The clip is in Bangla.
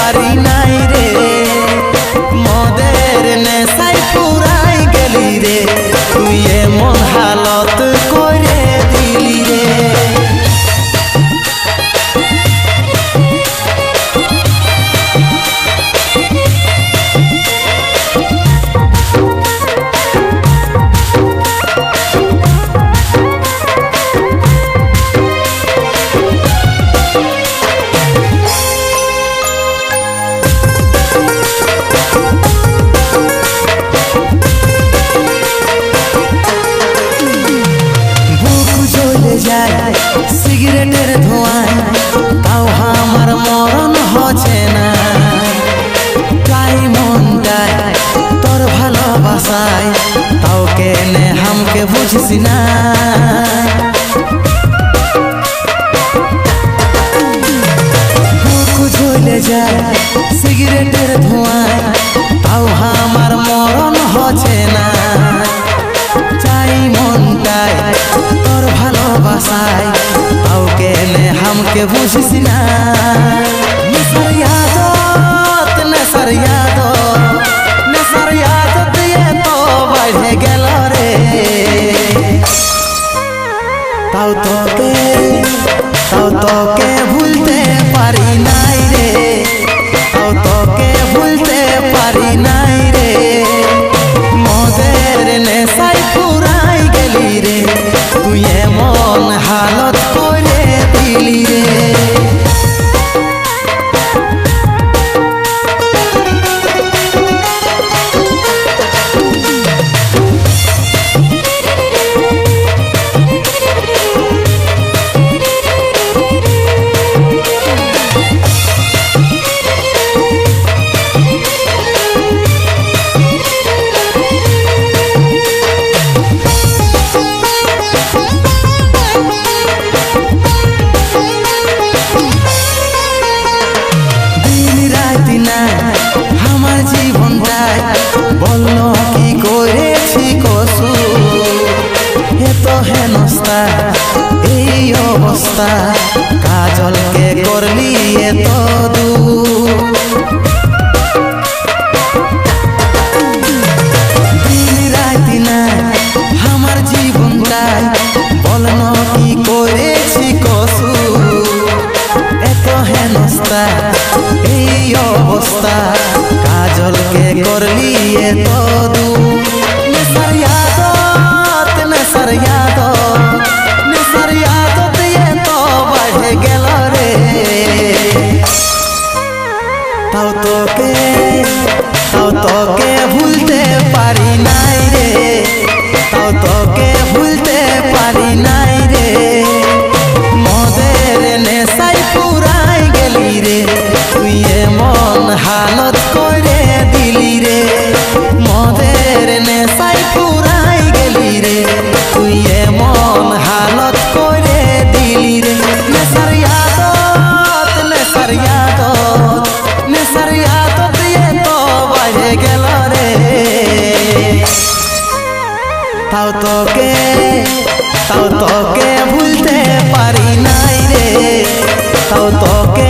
পারি নাই রে, মদের নেশায় পুরাই গেলি রে, তুই এমন হালত করে দিলি রে। সিগারেটের ধোঁয়ায় তাও আমার মরণ হচ্ছে না, তাই মনটায় তোর ভালোবাসায় তাও কেনে হামকে বুঝিস না। বুক জ্বলে যায় সিগারেটের ধোঁয়ায় তাও আমার মরণ হচ্ছে না, চাই মনটায় তোর ভালোবাসায় তাও কেনে হামকে বুঝিস না। নেশার ইয়াদত নেশার ইয়াদত নেশার ইয়াদত দিয়ে তো বেড়ে গেল রে, তাও তোকে ভুলতে পারি নাই রে, তাও তোকে ভুলতে পারি নাই রে, মদের নেশায় পুরাই গেলি রে, তুই এমন হালত করে দিলি রে। আমার জীবনটায় বলল কি করেছি কসুর, এত হেনস্তা এই অবস্থা, কাজলকে করলি এত দূর। দিন রাতি না আমার জীবনটায় বলল কি করেছি কসুর, এত হেনস্তা এই অবস্থা, কাজলকে করলি এত দূর। নেশার ইয়াদত নেশার ইয়াদত নেশার ইয়াদত এত বেড়ে গেল রে, তাও তোকে ভুলতে পারি নাই রে, তাও তোকে ভুলতে পারি নাই রে, মদের নেশায় পুরাই গেলি রে, তুই এমন হালত করে দিলি রে, মদের নেশায় পুরাই গেলি রে, তুই এমন হালত করে দিলি রে। নেশার ইয়াদত নেশার ইয়াদত নেশার ইয়াদত দিয়ে তো বেড়ে গেল রে, তাও তোকে ভুলতে পারি নাই রে, তাও তোকে